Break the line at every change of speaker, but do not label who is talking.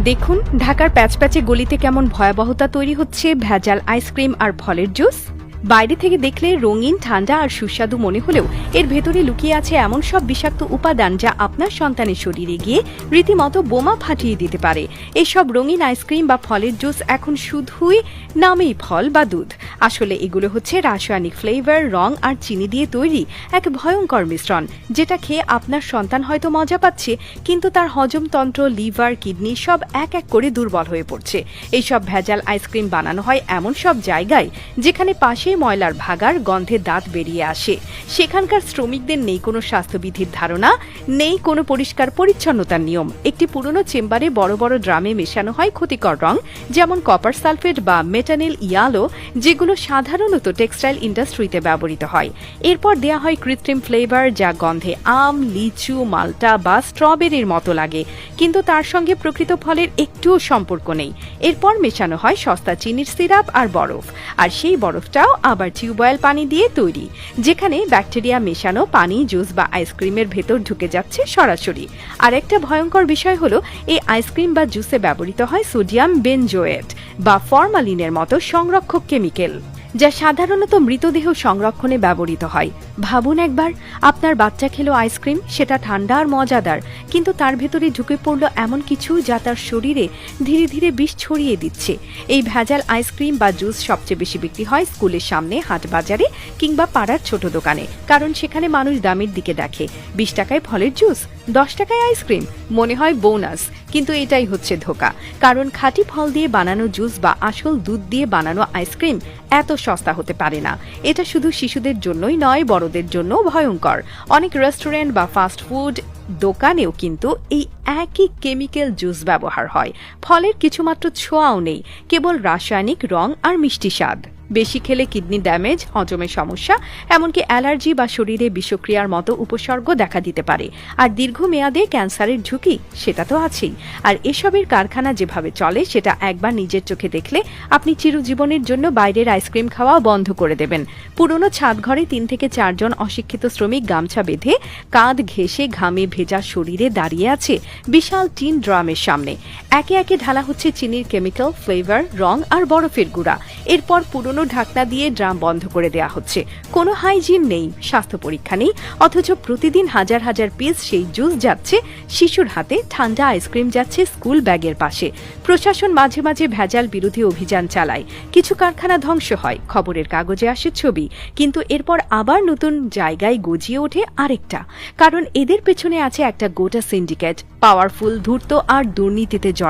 দেখুন ঢাকার প্যাচপ্যাচে গলিতে কেমন ভয়াবহতা তৈরি হচ্ছে ভেজাল আইসক্রিম আর ফলের জুস। বাইরে থেকে দেখলে রঙিন, ঠান্ডা আর সুস্বাদু মনে হলেও এর ভেতরে লুকিয়ে আছে এমন সব বিষাক্ত উপাদান যা আপনার সন্তানের শরীরে গিয়ে রীতিমতো বোমা ফাটিয়ে দিতে পারে। এসব রঙিন আইসক্রিম বা ফলের জুস এখন শুধুই নামেই ফল বা দুধ, আসলে এগুলো হচ্ছে রাসায়নিক ফ্লেভার, রং আর চিনি দিয়ে তৈরি এক ভয়ঙ্কর মিশ্রণ, যেটা খেয়ে আপনার সন্তান হয়তো মজা পাচ্ছে, কিন্তু তার হজমতন্ত্র, লিভার, কিডনি সব এক এক করে দুর্বল হয়ে পড়ছে। এইসব ভেজাল আইসক্রিম বানানো হয় এমন সব জায়গায় যেখানে পাশে ময়লার ভাগার গন্ধে দাঁত বেরিয়ে আসে। সেখানকার শ্রমিকদের নেই কোনো স্বাস্থ্যবিধির ধারণা, নেই কোনো পরিষ্কার পরিচ্ছন্নতার নিয়ম। একটি পুরনো চেম্বারে বড় বড় ড্রামে মেশানো হয় ক্ষতিকর রং, যেমন কপার সালফেট বা মেটানিল ইয়ালো, যেগুলো সাধারণত টেক্সটাইল ইন্ডাস্ট্রিতে ব্যবহৃত হয়। এরপর দেয়া হয় কৃত্রিম ফ্লেভার, যা গন্ধে আম, লিচু, মাল্টা বা স্ট্রবেরির মতো লাগে, কিন্তু তার সঙ্গে প্রকৃত ফলের একটুও সম্পর্ক নেই। এরপর মেশানো হয় সস্তা চিনির সিরাপ আর বরফ, আর সেই বরফটাও আবার টিউবওয়েল পানি দিয়ে তৈরি, যেখানে ব্যাকটেরিয়া মেশানো পানি, জুস বা আইসক্রিমের ভেতর ঢুকে যাচ্ছে সরাসরি। আর একটা ভয়ঙ্কর বিষয় হলো, এই আইসক্রিম বা জুসে ব্যবহৃত হয় সোডিয়াম বেনজোয়েট বা ফরমালিনের মতো সংরক্ষক কেমিক্যাল, যা সাধারণত মৃতদেহ সংরক্ষণে ব্যবহৃত হয়। ভাবুন একবার, আপনার বাচ্চা খেলো আইসক্রিম, সেটা ঠান্ডা আর মজাদার, কিন্তু তার ভেতরে ঢুকে পড়ল এমন কিছু যা তার শরীরে ধীরে ধীরে বিষ ছড়িয়ে দিচ্ছে। এই ভেজাল আইসক্রিম বা জুস সবচেয়ে বেশি বিক্রি হয় স্কুলের সামনে, হাট বাজারে কিংবা পাড়ার ছোট দোকানে, কারণ সেখানে মানুষ দামের দিকে দেখে। 20 টাকায় ফলের জুস, 10 টাকায় আইসক্রিম, মনে হয় বোনাস, কিন্তু এটাই হচ্ছে ধোঁকা। কারণ খাঁটি ফল দিয়ে বানানো জুস বা আসল দুধ দিয়ে বানানো আইসক্রিম এত সস্তা হতে পারে না। এটা শুধু শিশুদের জন্যই নয়, বড়দের জন্য ভয়ঙ্কর। অনেক রেস্টুরেন্ট বা ফাস্ট ফুড দোকানেও কিন্তু এই একই কেমিক্যাল জুস ব্যবহার হয়। ফলের কিছুমাত্র ছোঁয়াও নেই, কেবল রাসায়নিক রং আর মিষ্টি স্বাদ। বেশি খেলে কিডনি ড্যামেজ, হজমের সমস্যা, এমনকি অ্যালার্জি বা শরীরে বিষক্রিয়ার মতো উপসর্গ দেখা দিতে পারে। আর দীর্ঘমেয়াদে ক্যান্সারের ঝুঁকি সেটা তো আছেই। আর এসবের কারখানা যেভাবে চলে, সেটা একবার নিজের চোখে দেখলে আপনি চিরজীবনের জন্য বাইরের আইসক্রিম খাওয়া বন্ধ করে দেবেন। পুরনো ছাদঘরে 3 থেকে 4 জন অশিক্ষিত শ্রমিক গামছা বেঁধে, কাঁধ ঘেঁষে, ঘামে ভেজা শরীরে দাঁড়িয়ে আছে বিশাল টিন ড্রামের সামনে। একে একে ঢালা হচ্ছে চিনির কেমিক্যাল, ফ্লেভার, রং আর বরফের গুঁড়া। এরপর পুরনো ঢাকনা দিয়ে ড্রাম বন্ধ করে দেয়া হচ্ছে। কোনো হাইজিন নেই, স্বাস্থ্য পরীক্ষা নেই, অথচ প্রতিদিন হাজার হাজার পিস সেই জুস যাচ্ছে শিশুর হাতে, ঠান্ডা আইসক্রিম যাচ্ছে স্কুল ব্যাগের পাশে। প্রশাসন মাঝে মাঝে ভেজাল বিরোধী অভিযান চালায়, কিছু কারখানা ধ্বংস হয়, খবরের কাগজে আসে ছবি, কিন্তু এরপর আবার নতুন জায়গায় গজিয়ে ওঠে আরেকটা। কারণ এদের পেছনে আছে একটা গোটা সিন্ডিকেট, পাওয়ারফুল, ধূর্ত আর দুর্নীতিতে